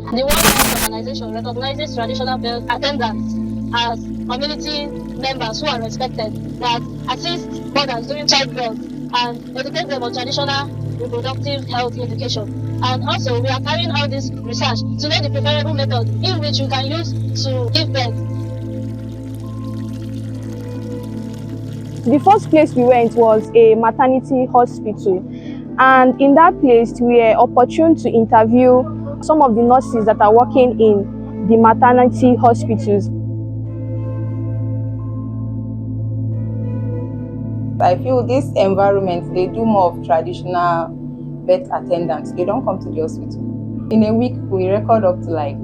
The World Health Organization recognizes traditional birth attendants as community members who are respected, that assist mothers during childbirth and educate them on traditional reproductive health education. And also, we are carrying out this research to know the preferable method in which you can use to give birth. The first place we went was a maternity hospital, and in that place we were opportune to interview some of the nurses that are working in the maternity hospitals. I feel this environment, they do more of traditional birth attendants. They don't come to the hospital. In a week, we record up to like,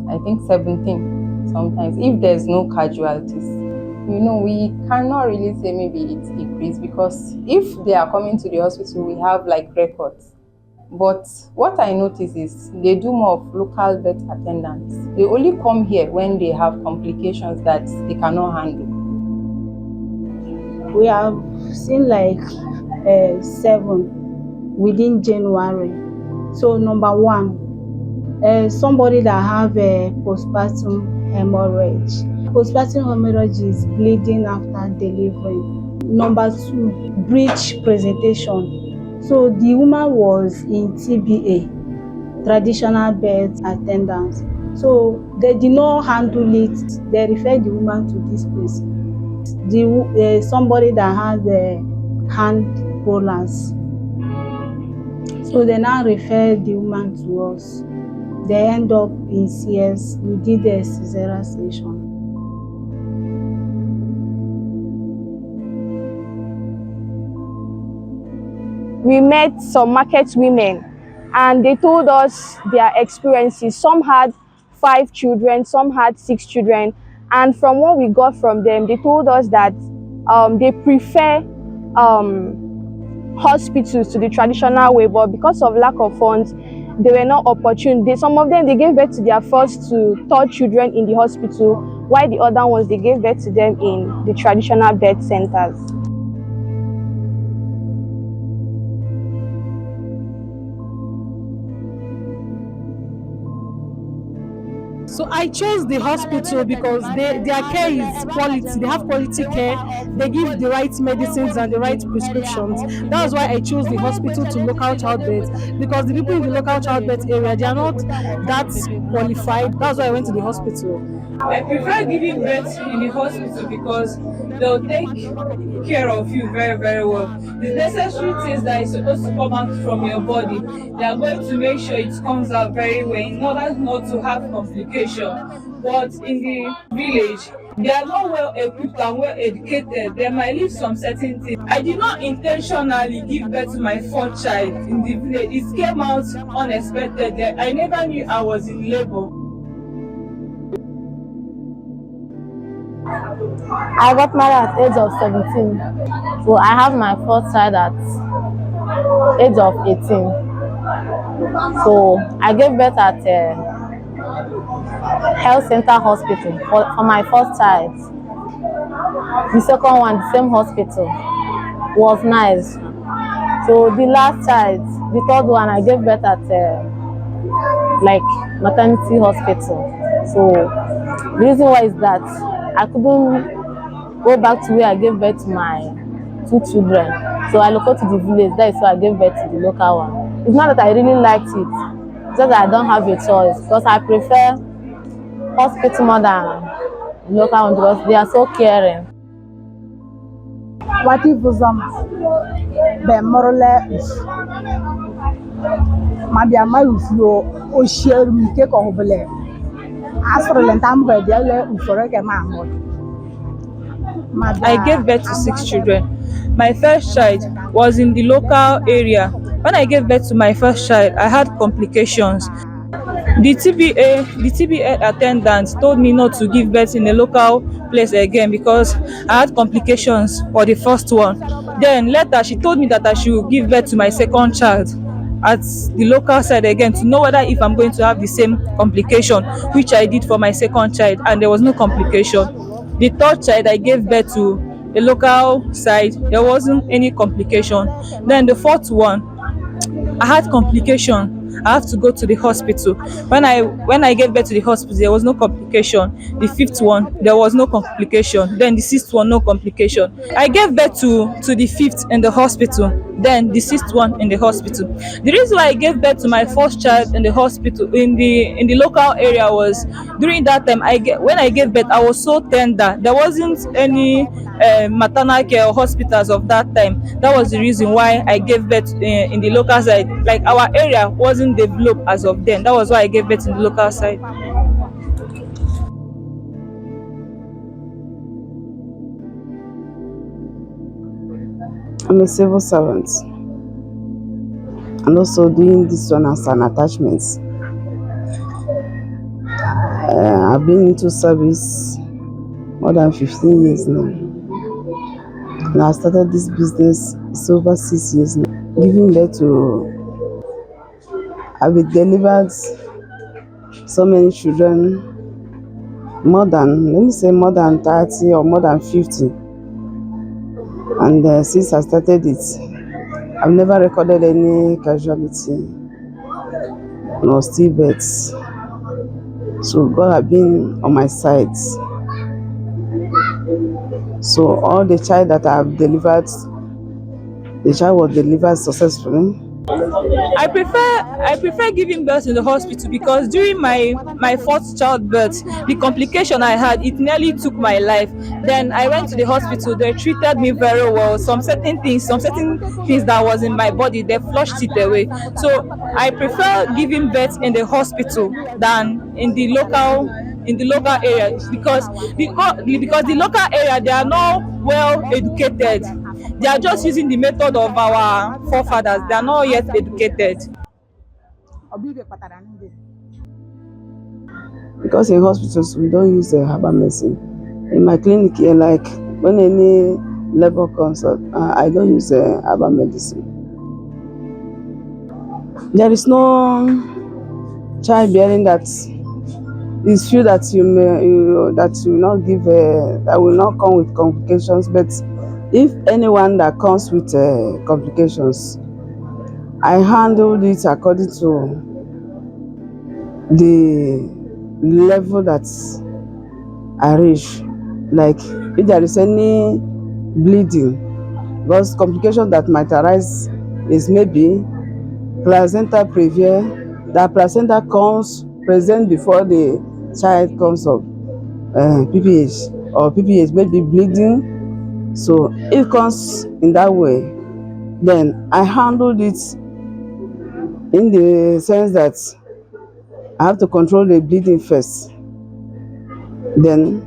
I think 17 sometimes, if there's no casualties. You know, we cannot really say maybe it's decreased, because if they are coming to the hospital, we have like records. But what I notice is they do more of local birth attendants. They only come here when they have complications that they cannot handle. We have seen like 7 within January. So number 1, somebody that have a postpartum hemorrhage. Postpartum hemorrhage is bleeding after delivery. Number 2, breech presentation. So the woman was in TBA, traditional birth attendants. So they did not handle it. They referred the woman to this place. Somebody that has hand prolapse. So they now refer the woman to us. They end up in CS. We did a cesarean section. We met some market women and they told us their experiences. Some had 5 children, some had 6 children. And from what we got from them, they told us that they prefer hospitals to the traditional way, but because of lack of funds, they were not opportune. Some of them, they gave birth to their first to 3rd children in the hospital, while the other ones, they gave birth to them in the traditional birth centers. So I chose the hospital because their care is quality. They have quality care. They give the right medicines and the right prescriptions. That's why I chose the hospital to local childbirth, because the people in the local childbirth area, they are not that qualified. That's why I went to the hospital. I prefer giving birth in the hospital because they'll take care of you very, very well. The necessary things that is supposed to come out from your body, they are going to make sure it comes out very well in order not to have complications. But in the village, they are not well equipped and well educated. They might leave some certain things. I did not intentionally give birth to my 4th child in the village. It came out unexpected. I never knew I was in labor. I got married at age of 17. So I have my first child at age of 18. So I gave birth at health center hospital for my first child. The second one, the same hospital, was nice. So the last child, the 3rd one, I gave birth at like maternity hospital. So the reason why is that I couldn't go back to where I gave birth to my 2 children. So I located to the village. That is why I gave birth to the local one. It's not that I really liked it, it's just that I don't have a choice, because I prefer hospital more than local one because they are so caring. What if the moral Mabia Marufu or share me take over there? As for the time where they are for a man. I gave birth to 6 children. My first child was in the local area. When I gave birth to my first child, I had complications. The TBA attendant told me not to give birth in a local place again because I had complications for the first one. Then later she told me that I should give birth to my second child at the local side again to know whether if I'm going to have the same complication, which I did for my second child, and there was no complication. The 3rd child I gave birth to the local side, there wasn't any complication. Then the 4th one, I had complication. I have to go to the hospital. When I gave birth to the hospital, there was no complication. The fifth one, there was no complication. Then the sixth one, no complication. I gave birth to the fifth in the hospital, then the sixth one in the hospital. The reason why I gave birth to my first child in the hospital, in the local area, was during that time when I gave birth, I was so tender. There wasn't any maternal care or hospitals of that time. That was the reason why I gave birth in the local side. Like, our area wasn't developed as of then. That was why I gave birth in the local side. I'm a civil servant and also doing this one as an attachment. I've been into service more than 15 years now. And I started this business, it's over 6 years now. Giving birth to, I've delivered so many children, more than 30 or more than 50. And since I started it, I've never recorded any casualty, nor stillbirths. So God has been on my side. So all the child that I've delivered, the child was delivered successfully. I prefer giving birth in the hospital, because during my fourth childbirth, the complication I had, it nearly took my life. Then I went to the hospital. They treated me very well. Some certain things that was in my body, they flushed it away. So I prefer giving birth in the hospital than in the local area, because the local area, they are not well educated. They are just using the method of our forefathers. They are not yet educated. Because in hospitals, we don't use herbal medicine. In my clinic here, like when any labor comes up, I don't use herbal medicine. There is no childbearing that is few that that will not give that will not come with complications. But if anyone that comes with complications, I handled it according to the level that I reach. Like if there is any bleeding, because complications that might arise is maybe placenta previa. That placenta comes present before the child comes up, PPH, or PPH may be bleeding. So if it comes in that way, then I handled it in the sense that I have to control the bleeding first. Then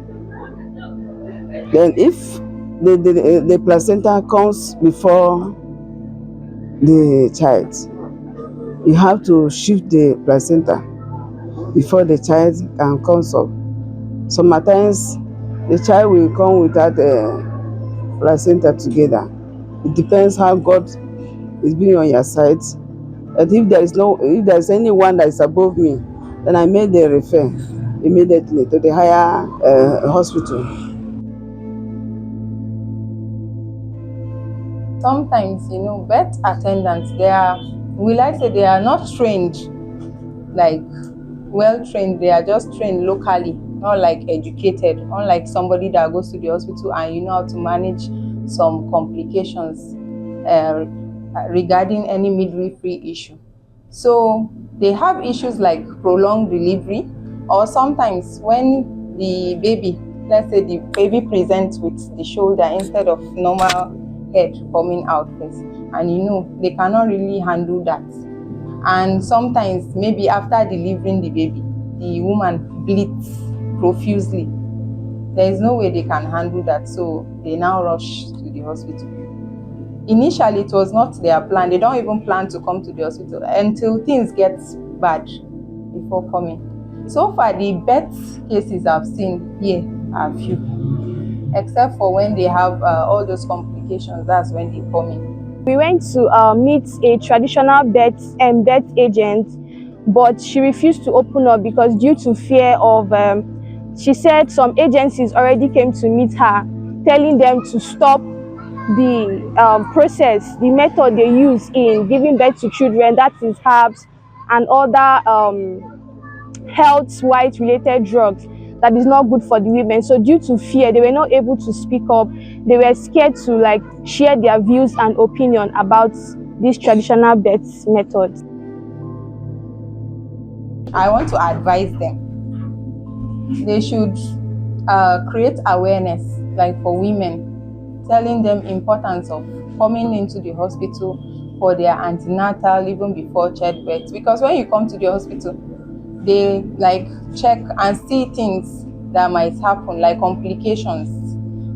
if the placenta comes before the child, you have to shift the placenta before the child can come up. Sometimes the child will come without a placenta together. It depends how God is being on your side. And if there is anyone that is above me, then I made the refer immediately to the higher hospital. Sometimes, birth attendants, they are not trained, like well trained. They are just trained locally, not like educated, unlike somebody that goes to the hospital and you know how to manage some complications regarding any midwifery issue. So they have issues like prolonged delivery, or sometimes when the baby, let's say the baby presents with the shoulder instead of normal head coming out first, and they cannot really handle that. And sometimes maybe after delivering the baby, the woman bleeds profusely. There is no way they can handle that, so they now rush to the hospital. Initially, it was not their plan. They don't even plan to come to the hospital until things get bad before coming. So far, the birth cases I've seen here are few, except for when they have all those complications. That's when they come in. We went to meet a traditional birth agent, but she refused to open up because due to fear of, she said some agencies already came to meet her, telling them to stop the process, the method they use in giving birth to children, that is herbs and other health-wise related drugs that is not good for the women. So due to fear, they were not able to speak up. They were scared to like share their views and opinion about these traditional birth methods. I want to advise them. They should create awareness, like for women, telling them importance of coming into the hospital for their antenatal even before childbirth. Because when you come to the hospital, they like check and see things that might happen, like complications.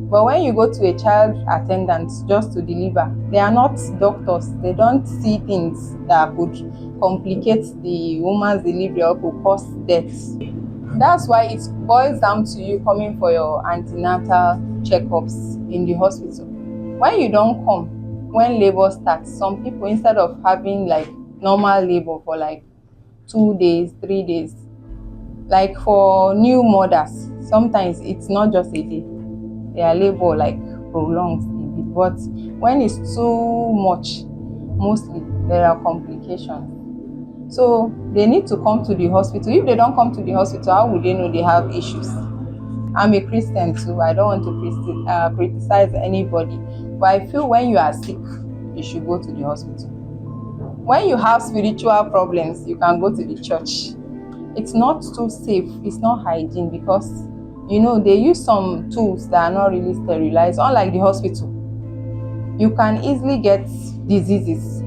But when you go to a child attendant just to deliver, they are not doctors. They don't see things that could complicate the woman's delivery or could cause death. That's why it boils down to you coming for your antenatal checkups in the hospital. When you don't come, when labor starts, some people, instead of having like normal labor for like 2 days, 3 days, like for new mothers, sometimes it's not just a day. Their labor like prolongs a bit. But when it's too much, mostly there are complications. So they need to come to the hospital. If they don't come to the hospital, how would they know they have issues? I'm a Christian too. I don't want to criticize anybody. But I feel when you are sick, you should go to the hospital. When you have spiritual problems, you can go to the church. It's not too safe. It's not hygiene because, you know, they use some tools that are not really sterilized. Unlike the hospital, you can easily get diseases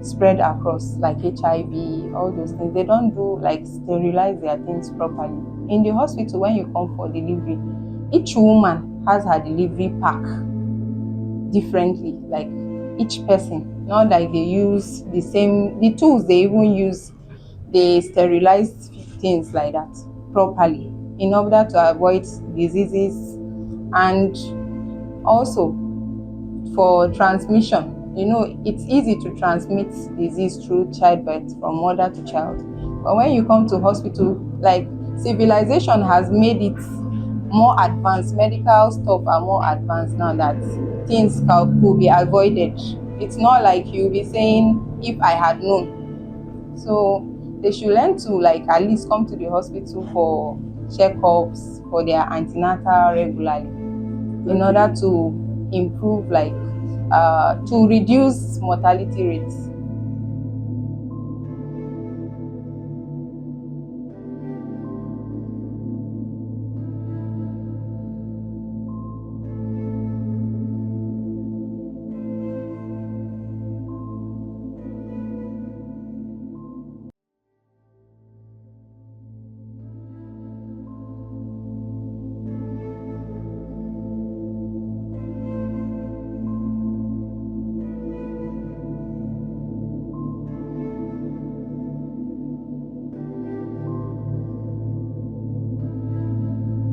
spread across, like HIV, all those things. They don't do like sterilize their things properly. In the hospital, when you come for delivery, each woman has her delivery pack differently, like each person. Not like they use the tools they even use, they sterilize things like that properly in order to avoid diseases. And also for transmission, you know, it's easy to transmit disease through childbirth from mother to child. But when you come to hospital, like civilization has made it more advanced. Medical stuff are more advanced now that things could be avoided. It's not like you'll be saying, if I had known. So they should learn to like at least come to the hospital for checkups, for their antenatal regularly, in order to improve like to reduce mortality rates.